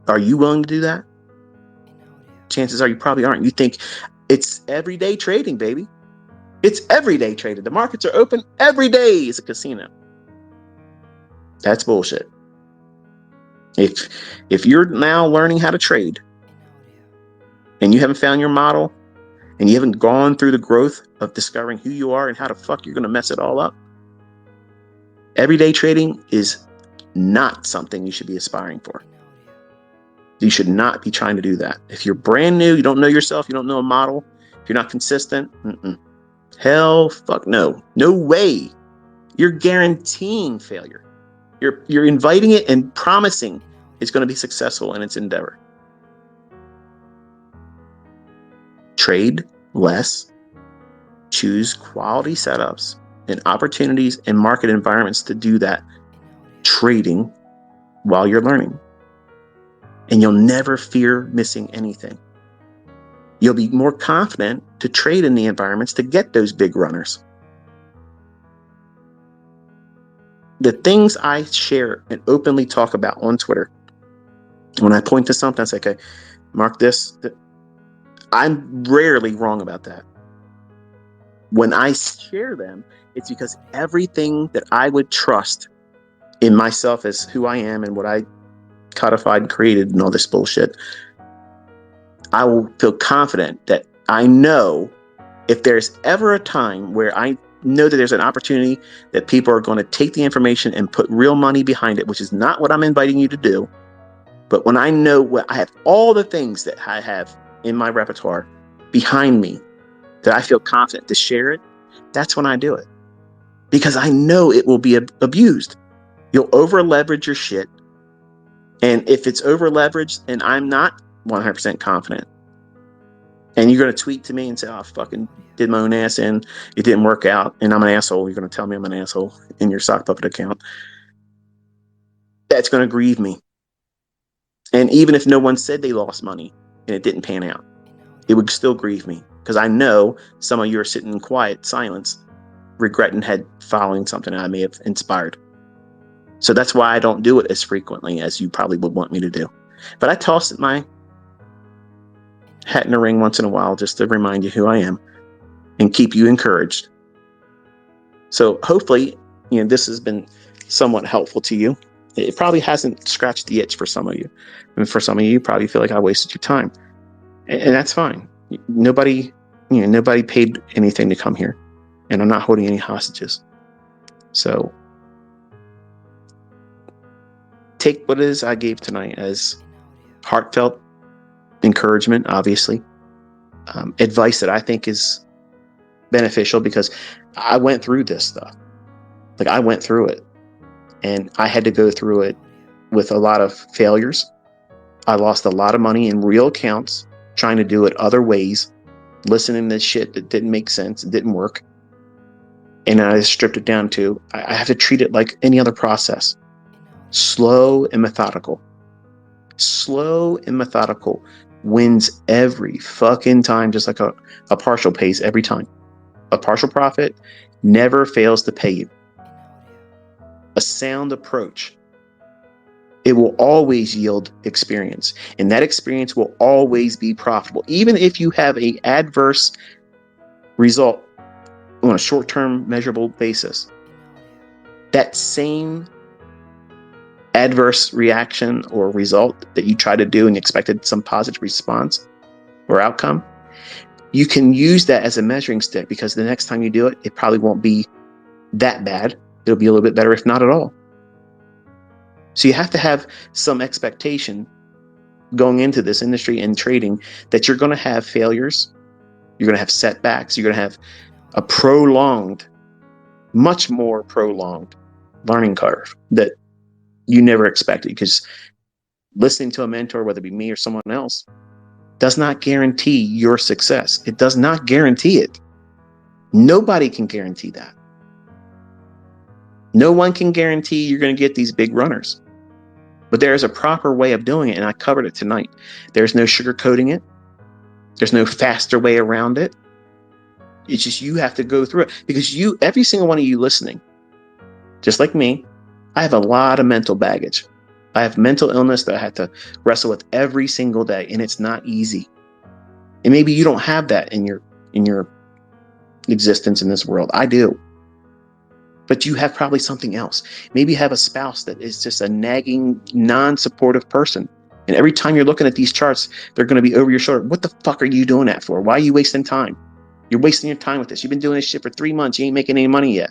Are you willing to do that? Chances are you probably aren't. You think it's everyday trading, baby. It's everyday trading. The markets are open every day. It's a casino. That's bullshit. If you're now learning how to trade and you haven't found your model and you haven't gone through the growth of discovering who you are and how the fuck you're going to mess it all up, everyday trading is not something you should be aspiring for. You should not be trying to do that. If you're brand new, you don't know yourself, you don't know a model, if you're not consistent, hell fuck no. No way. You're guaranteeing failure. You're inviting it and promising it's going to be successful in its endeavor. Trade less. Choose quality setups and opportunities and market environments to do that trading while you're learning. And you'll never fear missing anything. You'll be more confident to trade in the environments to get those big runners. The things I share and openly talk about on Twitter, when I point to something, I say, okay, mark this. I'm rarely wrong about that. When I share them, it's because everything that I would trust in myself as who I am and what I codified and created and all this bullshit, I will feel confident that I know if there's ever a time where I know that there's an opportunity that people are going to take the information and put real money behind it, which is not what I'm inviting you to do. But when I know what I have, all the things that I have in my repertoire behind me, that I feel confident to share it, that's when I do it. Because I know it will be abused. You'll over leverage your shit. And if it's over leveraged and I'm not 100% confident, and you're going to tweet to me and say, oh, I fucking did my own ass in, it didn't work out, and I'm an asshole, you're going to tell me I'm an asshole in your sock puppet account, that's going to grieve me. And even if no one said they lost money and it didn't pan out, it would still grieve me. Because I know some of you are sitting in quiet silence, regretting following something I may have inspired. So that's why I don't do it as frequently as you probably would want me to do. But I toss my hat in the ring once in a while just to remind you who I am and keep you encouraged. So hopefully, this has been somewhat helpful to you. It probably hasn't scratched the itch for some of you. And for some of you probably feel like I wasted your time. And that's fine. Nobody paid anything to come here. And I'm not holding any hostages. So take what it is I gave tonight as heartfelt encouragement, obviously. Advice that I think is beneficial because I went through this stuff. Like I went through it. And I had to go through it with a lot of failures. I lost a lot of money in real accounts trying to do it other ways, listening to shit that didn't make sense, it didn't work. And I stripped it down to, I have to treat it like any other process. Slow and methodical. Slow and methodical wins every fucking time, just like a partial pays every time. A partial profit never fails to pay you. A sound approach, it will always yield experience, and that experience will always be profitable, even if you have an adverse result on a short-term measurable basis. That same adverse reaction or result that you tried to do and expected some positive response or outcome, you can use that as a measuring stick, because the next time you do it, it probably won't be that bad. It'll be a little bit better, if not at all. So you have to have some expectation going into this industry and trading that you're going to have failures, you're going to have setbacks, you're going to have a prolonged, much more prolonged learning curve that you never expected. Because listening to a mentor, whether it be me or someone else, does not guarantee your success. It does not guarantee it. Nobody can guarantee that. No one can guarantee you're going to get these big runners. But there is a proper way of doing it, and I covered it tonight. There's no sugarcoating it. There's no faster way around it. It's just you have to go through it. Because every single one of you listening, just like me, I have a lot of mental baggage. I have mental illness that I have to wrestle with every single day, and it's not easy. And maybe you don't have that in your existence in this world. I do. But you have probably something else. Maybe you have a spouse that is just a nagging, non-supportive person. And every time you're looking at these charts, they're going to be over your shoulder. What the fuck are you doing that for? Why are you wasting time? You're wasting your time with this. You've been doing this shit for 3 months. You ain't making any money yet.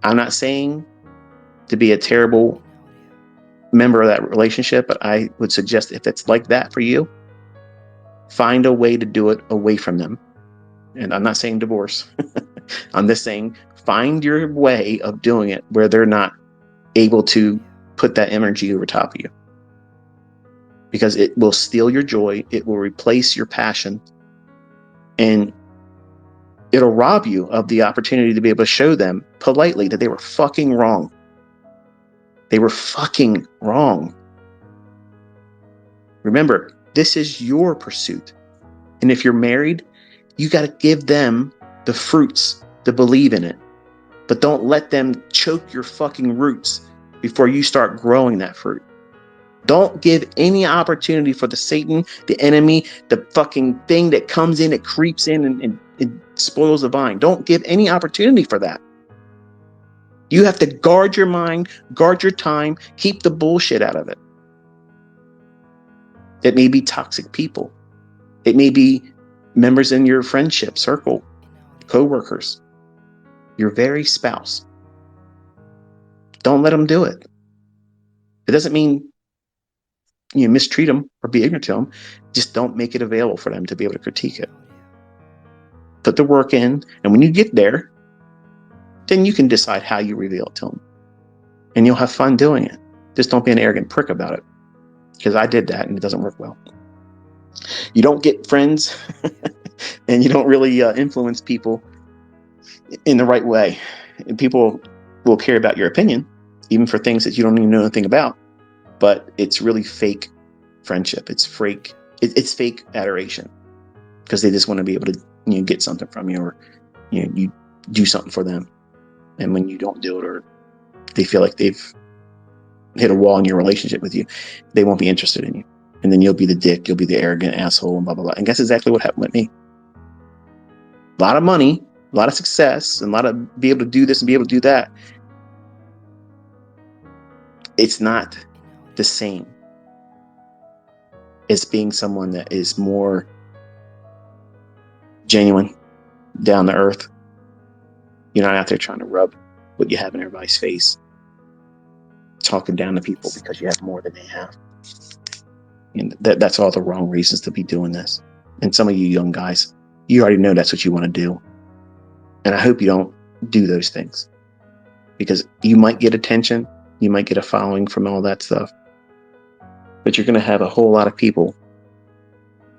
I'm not saying to be a terrible member of that relationship, but I would suggest if it's like that for you, find a way to do it away from them. And I'm not saying divorce. I'm just saying find your way of doing it where they're not able to put that energy over top of you. Because it will steal your joy. It will replace your passion. And it'll rob you of the opportunity to be able to show them politely that they were fucking wrong. They were fucking wrong. Remember, this is your pursuit. And if you're married, you got to give them the fruits to believe in it. But don't let them choke your fucking roots before you start growing that fruit. Don't give any opportunity for the Satan, the enemy, the fucking thing that comes in, it creeps in and it spoils the vine. Don't give any opportunity for that. You have to guard your mind, guard your time, keep the bullshit out of it. It may be toxic people. It may be members in your friendship circle, co-workers, your very spouse. Don't let them do it. It doesn't mean you mistreat them or be ignorant to them. Just don't make it available for them to be able to critique it. Put the work in, and when you get there, then you can decide how you reveal it to them. And you'll have fun doing it. Just don't be an arrogant prick about it. Because I did that and it doesn't work well. You don't get friends and you don't really influence people in the right way. And people will care about your opinion, even for things that you don't even know anything about. But it's really fake friendship. It's fake. It's fake adoration because they just want to be able to get something from you, or you do something for them. And when you don't do it, or they feel like they've hit a wall in your relationship with you, they won't be interested in you. And then you'll be the dick, you'll be the arrogant asshole, and blah, blah, blah. And that's exactly what happened with me. A lot of money, a lot of success, and a lot of be able to do this and be able to do that. It's not the same as being someone that is more genuine, down to earth. You're not out there trying to rub what you have in everybody's face, talking down to people because you have more than they have. And that's all the wrong reasons to be doing this. And some of you young guys, you already know that's what you want to do. And I hope you don't do those things, because you might get attention, you might get a following from all that stuff, but you're going to have a whole lot of people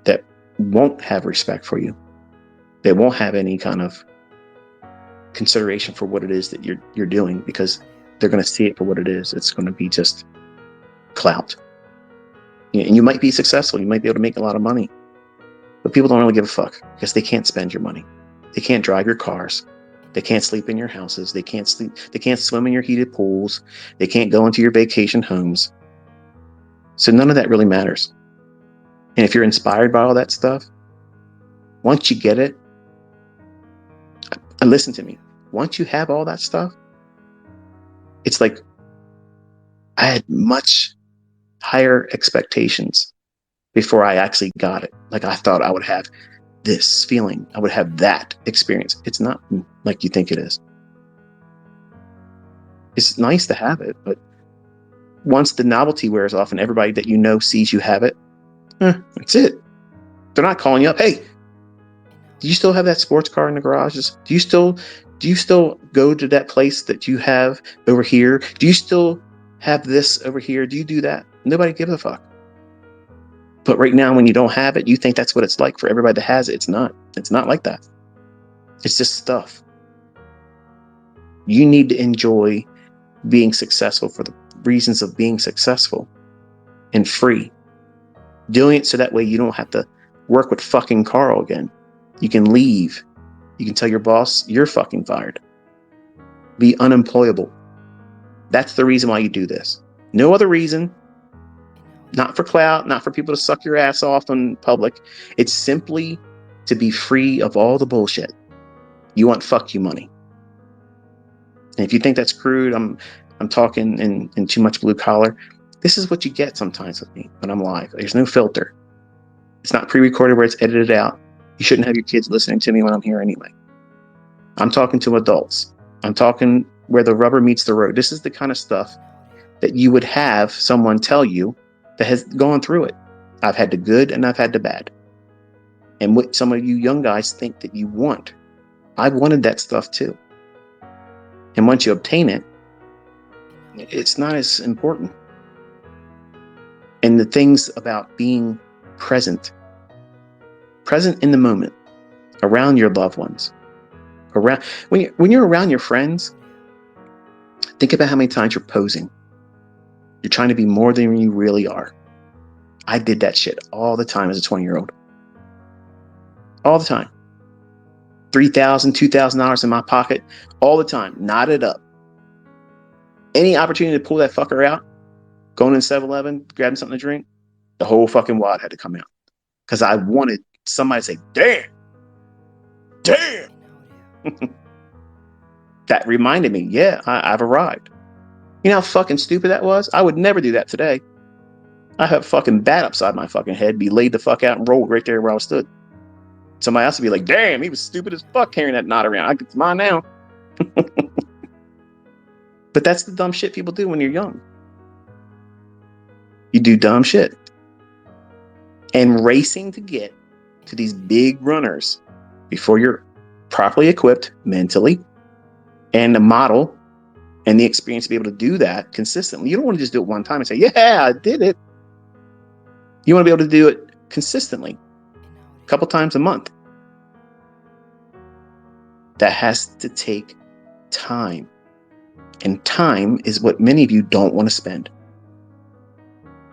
that won't have respect for you. They won't have any kind of consideration for what it is that you're doing, because they're going to see it for what it is. It's going to be just clout. And you might be successful. You might be able to make a lot of money, but people don't really give a fuck because they can't spend your money. They can't drive your cars. They can't sleep in your houses. They can't swim in your heated pools. They can't go into your vacation homes. So none of that really matters. And if you're inspired by all that stuff, once you get it, and listen to me, once you have all that stuff, it's like I had much higher expectations before I actually got it. Like I thought I would have this feeling, I would have that experience. It's not like you think it is. It's nice to have it, but once the novelty wears off and everybody that you know sees you have it, that's it. They're not calling you up. Hey, do you still have that sports car in the garages? Do you still go to that place that you have over here? Do you still have this over here? Do you do that? Nobody gives a fuck. But right now, when you don't have it, you think that's what it's like for everybody that has it. It's not. It's not like that. It's just stuff. You need to enjoy being successful for the reasons of being successful and free. Doing it so that way you don't have to work with fucking Carl again. You can leave. You can tell your boss you're fucking fired. Be unemployable. That's the reason why you do this. No other reason. Not for clout, not for people to suck your ass off in public. It's simply to be free of all the bullshit. You want fuck you money. And if you think that's crude, I'm talking in too much blue collar. This is what you get sometimes with me when I'm live. There's no filter. It's not pre-recorded where it's edited out. You shouldn't have your kids listening to me when I'm here anyway. I'm talking to adults. I'm talking where the rubber meets the road. This is the kind of stuff that you would have someone tell you that has gone through it. I've had the good and I've had the bad. And what some of you young guys think that you want, I've wanted that stuff too. And once you obtain it, it's not as important. And the things about being present in the moment, around your loved ones, around when you're around your friends, think about how many times you're posing. You're trying to be more than you really are. I did that shit all the time as a 20-year-old. All the time. $3,000, $2,000 in my pocket, all the time, knotted up. Any opportunity to pull that fucker out, going in 7-Eleven, grabbing something to drink, the whole fucking wad had to come out. Because I wanted somebody to say, damn. That reminded me, yeah, I've arrived. You know how fucking stupid that was? I would never do that today. I have a fucking bat upside my fucking head, be laid the fuck out and rolled right there where I stood. Somebody else would be like, damn, he was stupid as fuck carrying that knot around. It's mine now. But that's the dumb shit people do when you're young. You do dumb shit. And racing to get to these big runners before you're properly equipped mentally and the model and the experience to be able to do that consistently. You don't want to just do it one time and say, yeah, I did it. You want to be able to do it consistently, a couple times a month. That has to take time. And time is what many of you don't want to spend.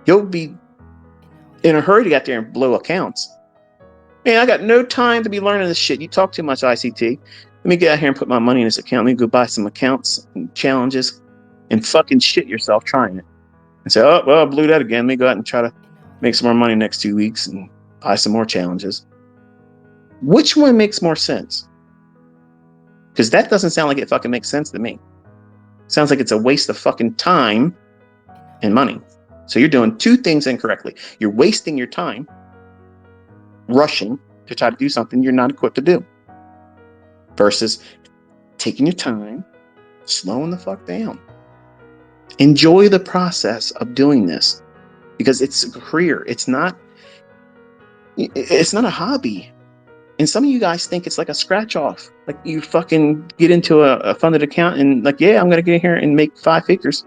You'll be in a hurry to get there and blow accounts. Man, I got no time to be learning this shit. You talk too much ICT. Let me get out here and put my money in this account. Let me go buy some accounts and challenges and fucking shit yourself trying it. And say, oh, well, I blew that again. Let me go out and try to make some more money next 2 weeks and buy some more challenges. Which one makes more sense? Because that doesn't sound like it fucking makes sense to me. Sounds like it's a waste of fucking time and money. So you're doing two things incorrectly. You're wasting your time rushing to try to do something you're not equipped to do. Versus taking your time, slowing the fuck down. Enjoy the process of doing this because it's a career. It's not a hobby. And some of you guys think it's like a scratch off. Like you fucking get into a funded account and like, yeah, I'm going to get in here and make 5 figures.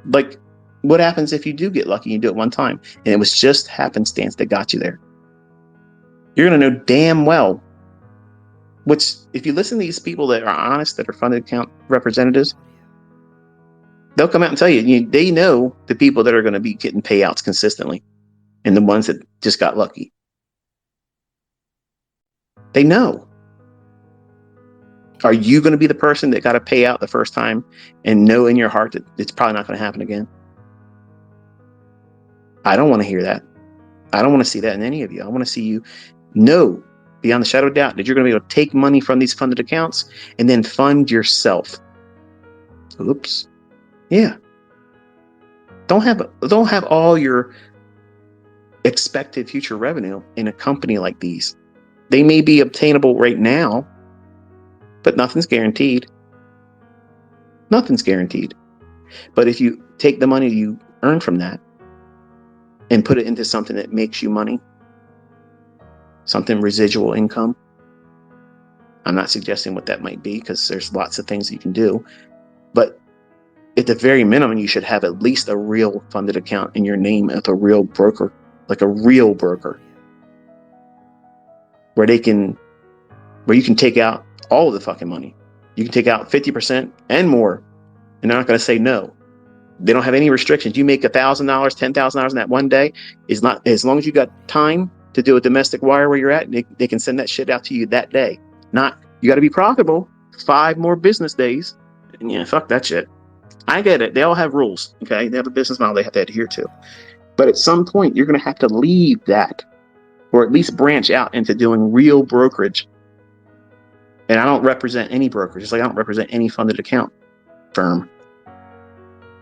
Like what happens if you do get lucky and you do it one time? And it was just happenstance that got you there. You're going to know damn well, which if you listen to these people that are honest, that are funded account representatives, they'll come out and tell you, they know the people that are going to be getting payouts consistently and the ones that just got lucky. They know. Are you going to be the person that got a payout the first time and know in your heart that it's probably not going to happen again? I don't want to hear that. I don't want to see that in any of you. I want to see you know beyond the shadow of doubt that you're going to be able to take money from these funded accounts and then fund yourself. Oops. Yeah. Don't have all your expected future revenue in a company like these. They may be obtainable right now, but nothing's guaranteed. Nothing's guaranteed. But if you take the money you earn from that and put it into something that makes you money, something residual income, I'm not suggesting what that might be because there's lots of things that you can do, but at the very minimum, you should have at least a real funded account in your name at a real broker, like a real broker, where you can take out all of the fucking money. You can take out 50% and more, and they're not going to say no. They don't have any restrictions. You make $1,000, $10,000 in that one day. Is not as long as you got time to do a domestic wire where you're at. They can send that shit out to you that day. Not you got to be profitable 5 more business days. And yeah, fuck that shit. I get it. They all have rules. Okay. They have a business model they have to adhere to. But at some point, you're going to have to leave that, or at least branch out into doing real brokerage. And I don't represent any brokerage. Just like I don't represent any funded account firm.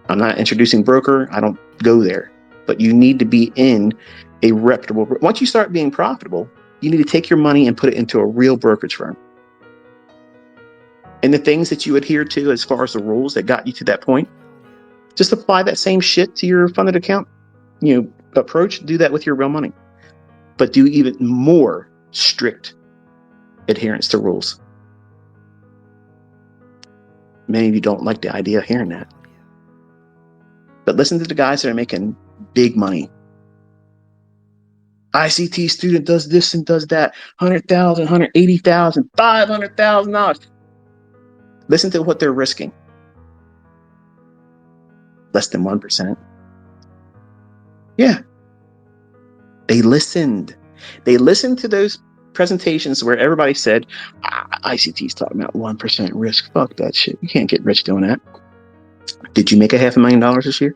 I'm not introducing broker. I don't go there. But you need to be in a reputable. Once you start being profitable, you need to take your money and put it into a real brokerage firm. And the things that you adhere to as far as the rules that got you to that point, just apply that same shit to your funded account, approach. Do that with your real money, but do even more strict adherence to rules. Many of you don't like the idea of hearing that, but listen to the guys that are making big money. ICT student does this and does that, $100,000, $180,000, $500,000. Listen to what they're risking. Less than 1%. Yeah. They listened. They listened to those presentations where everybody said, ICT's talking about 1% risk. Fuck that shit. You can't get rich doing that. Did you make $500,000 this year?